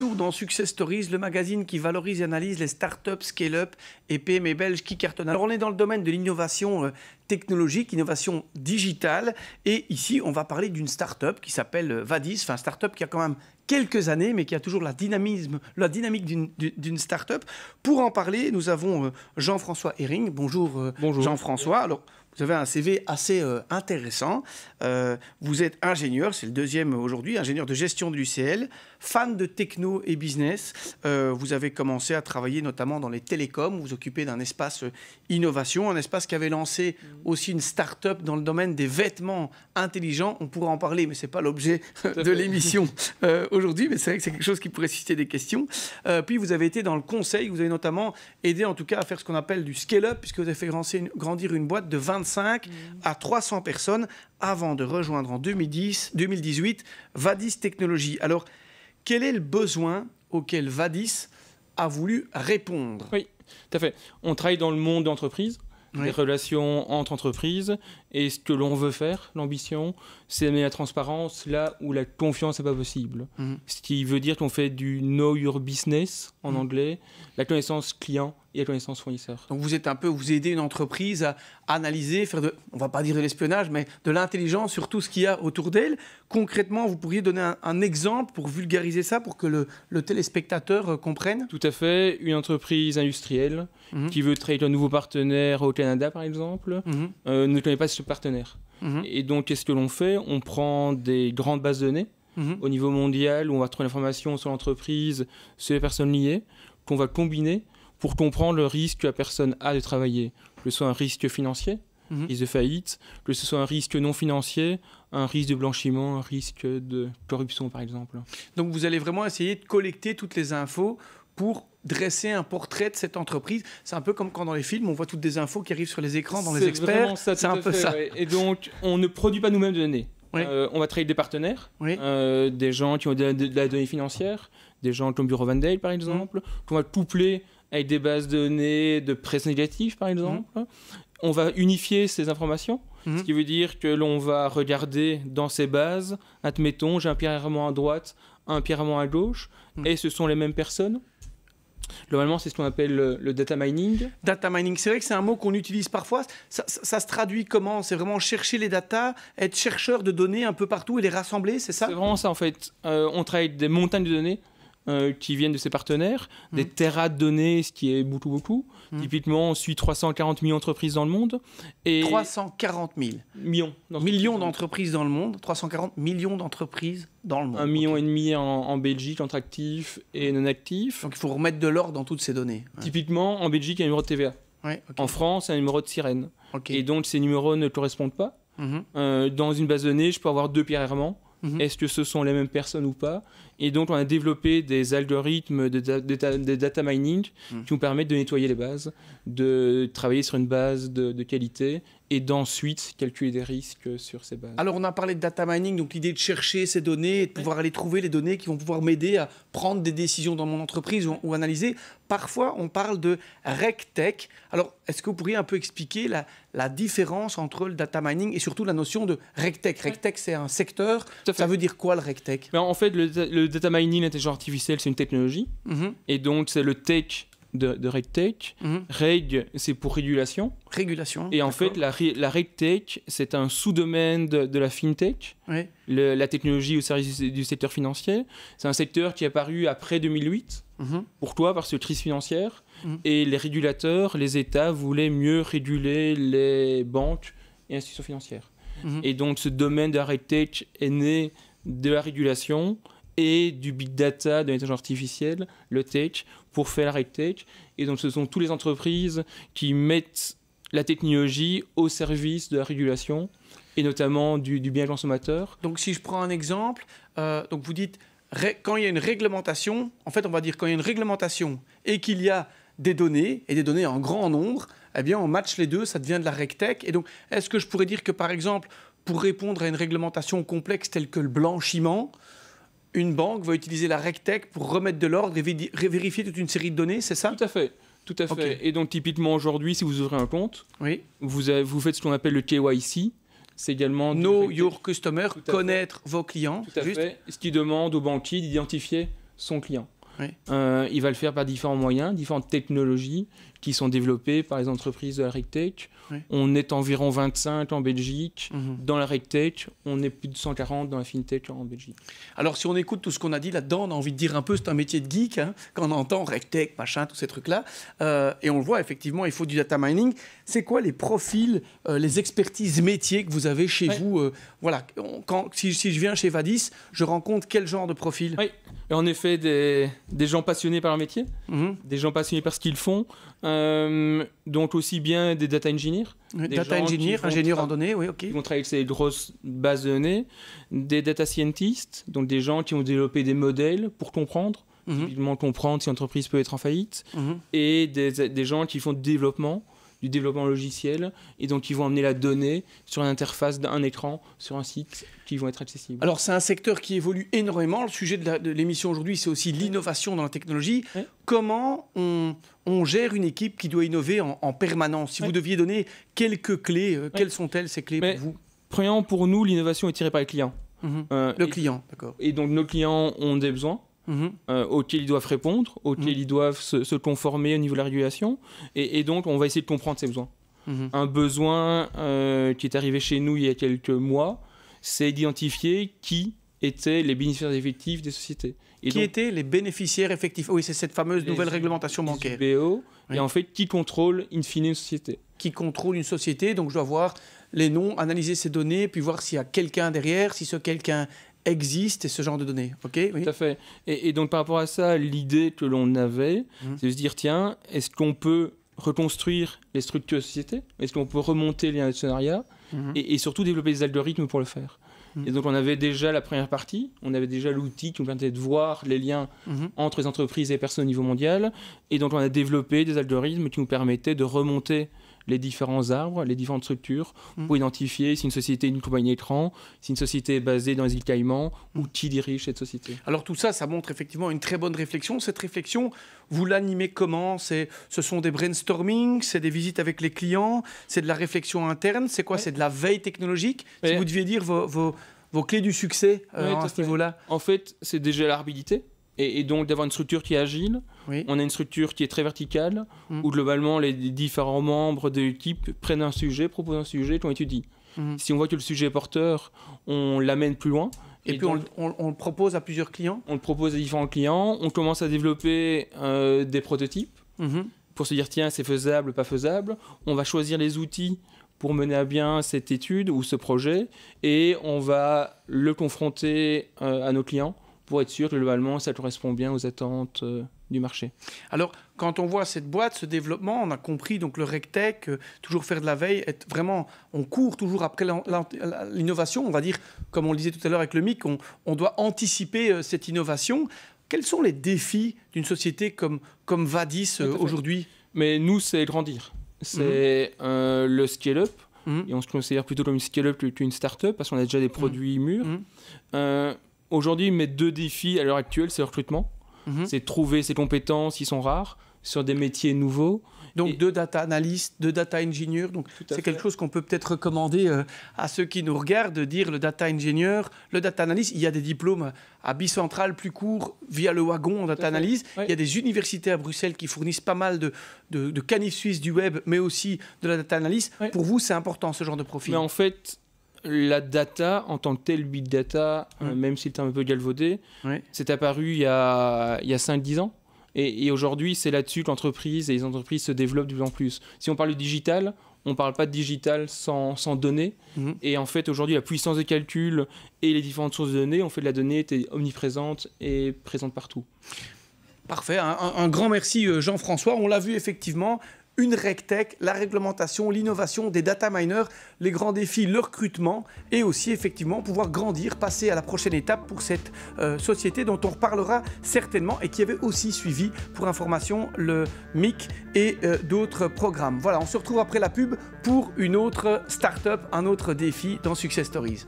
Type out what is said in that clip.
Dans Success Stories, le magazine qui valorise et analyse les startups, scale-up et PME belges qui cartonnent. Alors on est dans le domaine de l'innovation technologique, innovation digitale, et ici on va parler d'une startup qui s'appelle Vadis, enfin startup qui a quand même quelques années, mais qui a toujours la dynamique d'une startup. Pour en parler, nous avons Jean-François Hering. Bonjour, Bonjour. Jean-François. Alors, vous avez un CV assez intéressant. Vous êtes ingénieur, c'est le deuxième aujourd'hui, ingénieur de gestion de l'UCL, fan de techno et business. Vous avez commencé à travailler notamment dans les télécoms, vous vous occupez d'un espace innovation, un espace qui avait lancé aussi une start-up dans le domaine des vêtements intelligents. On pourra en parler, mais ce n'est pas l'objet de l'émission aujourd'hui, mais c'est vrai que c'est quelque chose qui pourrait susciter des questions. Puis vous avez été dans le conseil, vous avez notamment aidé en tout cas à faire ce qu'on appelle du scale-up, puisque vous avez fait grandir une boîte de 25 à 300 personnes avant de rejoindre en 2018 Vadis Technologies. Alors, quel est le besoin auquel Vadis a voulu répondre? Oui, tout à fait. On travaille dans le monde d'entreprise, les relations entre entreprises, et ce que l'on veut faire, l'ambition, c'est amener la transparence là où la confiance n'est pas possible. Ce qui veut dire qu'on fait du know your business en anglais, la connaissance client et la connaissance fournisseur. Donc vous aidez une entreprise à analyser, on ne va pas dire de l'espionnage, mais de l'intelligence sur tout ce qu'il y a autour d'elle. Concrètement, vous pourriez donner un exemple pour vulgariser ça, pour que le téléspectateur comprenne? Tout à fait. Une entreprise industrielle qui veut travailler avec un nouveau partenaire au Canada, par exemple, ne connaît pas ce partenaire. Et donc, qu'est-ce que l'on fait? On prend des grandes bases de données au niveau mondial où on va trouver l'information sur l'entreprise, sur les personnes liées, qu'on va combiner pour comprendre le risque que la personne a de travailler, que ce soit un risque financier, risque de faillite, que ce soit un risque non financier, un risque de blanchiment, un risque de corruption, par exemple. Donc, vous allez vraiment essayer de collecter toutes les infos pour dresser un portrait de cette entreprise. C'est un peu comme quand dans les films, on voit toutes des infos qui arrivent sur les écrans dans les experts. C'est un peu ça. Ouais. Et donc, on ne produit pas nous-mêmes de données. On va travailler avec des partenaires, des gens qui ont de la donnée financière, des gens comme Bureau Van Dijk, par exemple, qu'on va coupler avec des bases de données de presse négative, par exemple. On va unifier ces informations, ce qui veut dire que l'on va regarder dans ces bases, admettons, j'ai un pierrement à droite, un pierrement à gauche, et ce sont les mêmes personnes. Globalement, c'est ce qu'on appelle le data mining. Data mining, c'est vrai que c'est un mot qu'on utilise parfois. Ça se traduit comment? C'est vraiment chercher les datas, être chercheur de données un peu partout et les rassembler, c'est ça? C'est vraiment ça, en fait. On travaille avec des montagnes de données qui viennent de ses partenaires, des terras de données, ce qui est beaucoup. Typiquement, on suit 340 millions d'entreprises dans le monde. Et 340 000 millions d'entreprises dans le monde. 340 millions d'entreprises dans le monde. 1,5 million en Belgique, entre actifs et non actifs. Donc il faut remettre de l'ordre dans toutes ces données. Typiquement, en Belgique, il y a un numéro de TVA. En France, il y a un numéro de sirène. Et donc, ces numéros ne correspondent pas. Dans une base de données, je peux avoir 2 pierrements. Est-ce que ce sont les mêmes personnes ou pas? Et donc, on a développé des algorithmes de data mining qui nous permettent de nettoyer les bases, de travailler sur une base de qualité et d'ensuite calculer des risques sur ces bases. Alors, on a parlé de data mining, donc l'idée de chercher ces données et de pouvoir aller trouver les données qui vont pouvoir m'aider à prendre des décisions dans mon entreprise ou analyser. Parfois, on parle de RegTech. Alors, est-ce que vous pourriez un peu expliquer la différence entre le data mining et surtout la notion de RegTech? RegTech, c'est un secteur. Ça veut dire quoi, le RegTech? En fait, le data mining, l'intelligence artificielle, c'est une technologie. Et donc, c'est le tech de RegTech. Reg, c'est pour régulation. Et en fait, la RegTech, c'est un sous-domaine de la FinTech, la technologie au service du secteur financier. C'est un secteur qui est apparu après 2008. Pourquoi? Parce que crise financière. Et les régulateurs, les États voulaient mieux réguler les banques et institutions financières. Et donc, ce domaine de la RegTech est né de la régulation et du big data, de l'intelligence artificielle, le tech, pour faire la RegTech. Et donc, ce sont toutes les entreprises qui mettent la technologie au service de la régulation et notamment du bien consommateur. Donc, si je prends un exemple, donc vous dites, quand il y a une réglementation, en fait, on va dire quand il y a une réglementation et qu'il y a des données, et des données en grand nombre, eh bien, on match les deux, ça devient de la RegTech. Et donc, est-ce que je pourrais dire que, par exemple, pour répondre à une réglementation complexe telle que le blanchiment, une banque va utiliser la RegTech pour remettre de l'ordre et vérifier toute une série de données, c'est ça? Tout à fait. Et donc, typiquement, aujourd'hui, si vous ouvrez un compte, vous faites ce qu'on appelle le KYC. C'est également... Know your customer, connaître vos clients. Tout à fait. Ce qui demande aux banquiers d'identifier son client. Oui. Il va le faire par différents moyens, différentes technologies qui sont développées par les entreprises de la RegTech. Oui. On est environ 25 en Belgique. Dans la RegTech, on est plus de 140 dans la FinTech en Belgique. Alors, si on écoute tout ce qu'on a dit là-dedans, on a envie de dire un peu c'est un métier de geek, hein, quand on entend RegTech, machin, tous ces trucs-là. Et on le voit, effectivement, il faut du data mining. C'est quoi les profils, les expertises métiers que vous avez chez vous voilà, si je viens chez Vadis, je rencontre quel genre de profil? Oui, et en effet, des gens passionnés par leur métier, des gens passionnés par ce qu'ils font, donc aussi bien des data engineers. Data engineer, ingénieurs en données, oui, ok. Qui vont travailler avec ces grosses bases de données, des data scientists, donc des gens qui ont développé des modèles pour comprendre, typiquement comprendre si une entreprise peut être en faillite, et des gens qui font du développement logiciel, et donc qui vont amener la donnée sur une interface d'un écran, sur un site, qui vont être accessibles. Alors c'est un secteur qui évolue énormément. Le sujet de l'émission aujourd'hui, c'est aussi l'innovation dans la technologie. Oui. Comment on gère une équipe qui doit innover en permanence? Si vous deviez donner quelques clés, quelles sont-elles ces clés pour vous? Premièrement, pour nous, l'innovation est tirée par les clients. Le client, d'accord. Et donc nos clients ont des besoins. Auxquels ils doivent répondre, auxquels ils doivent se conformer au niveau de la régulation. Et donc, on va essayer de comprendre ces besoins. Un besoin qui est arrivé chez nous il y a quelques mois, c'est d'identifier qui étaient les bénéficiaires effectifs des sociétés. Qui étaient les bénéficiaires effectifs? Oui, c'est cette fameuse nouvelle réglementation bancaire. UBO, et en fait, qui contrôle in fine une société? Qui contrôle une société, donc je dois voir les noms, analyser ces données, puis voir s'il y a quelqu'un derrière, si ce quelqu'un existe et ce genre de données. Okay, oui. Tout à fait. Et donc par rapport à ça, l'idée que l'on avait, c'est de se dire, tiens, est-ce qu'on peut reconstruire les structures de société? Est-ce qu'on peut remonter les actionnariats et surtout développer des algorithmes pour le faire? Et donc on avait déjà la première partie, on avait déjà l'outil qui nous permettait de voir les liens entre les entreprises et les personnes au niveau mondial. Et donc on a développé des algorithmes qui nous permettaient de remonter les différents arbres, les différentes structures, pour identifier si une société est une compagnie écran, si une société est basée dans les îles Caïmans, ou qui dirige cette société. Alors tout ça, ça montre effectivement une très bonne réflexion. Cette réflexion, vous l'animez comment? Ce sont des brainstorming, c'est des visites avec les clients, c'est de la réflexion interne, c'est quoi? C'est de la veille technologique? Si vous deviez dire vos clés du succès à ce niveau-là. En fait, c'est déjà la rapidité. Et donc d'avoir une structure qui est agile. On a une structure qui est très verticale, où globalement les différents membres de l'équipe prennent un sujet, proposent un sujet, qu'on étudie. Si on voit que le sujet est porteur, on l'amène plus loin. Et puis donc, on le propose à plusieurs clients? On le propose à différents clients. On commence à développer des prototypes pour se dire, tiens, c'est faisable, pas faisable. On va choisir les outils pour mener à bien cette étude ou ce projet, et on va le confronter à nos clients pour être sûr que globalement ça correspond bien aux attentes du marché. Alors, quand on voit cette boîte, ce développement, on a compris donc le RegTech, toujours faire de la veille, être vraiment, on court toujours après l'innovation, on va dire, comme on le disait tout à l'heure avec le MIC, on doit anticiper cette innovation. Quels sont les défis d'une société comme Vadis aujourd'hui? Mais nous, c'est grandir. C'est le scale-up, et on se considère plutôt comme une scale-up qu'une start-up, parce qu'on a déjà des produits mûrs. Aujourd'hui, mes deux défis à l'heure actuelle, c'est le recrutement. C'est de trouver ces compétences qui sont rares sur des métiers nouveaux. Donc de data analystes, de data engineers. Donc c'est quelque chose qu'on peut peut-être recommander à ceux qui nous regardent, de dire le data engineer, le data analyst. Il y a des diplômes à Bicentral plus courts via le wagon en data analyse. Il y a des universités à Bruxelles qui fournissent pas mal de canifs suisses du web, mais aussi de la data analyse. Pour vous, c'est important ce genre de profil? Mais en fait, la data, en tant que telle, big data, même si le terme est un peu galvaudé, c'est apparu il y a 5-10 ans. Et aujourd'hui, c'est là-dessus que l'entreprise et les entreprises se développent de plus en plus. Si on parle de digital, on ne parle pas de digital sans données. Et en fait, aujourd'hui, la puissance de calcul et les différentes sources de données ont fait de la donnée était omniprésente et présente partout. Parfait. Un grand merci, Jean-François. On l'a vu effectivement. Une RegTech, la réglementation, l'innovation des data miners, les grands défis, le recrutement et aussi effectivement pouvoir grandir, passer à la prochaine étape pour cette société dont on reparlera certainement et qui avait aussi suivi pour information le MIC et d'autres programmes. Voilà, on se retrouve après la pub pour une autre start-up, un autre défi dans Success Stories.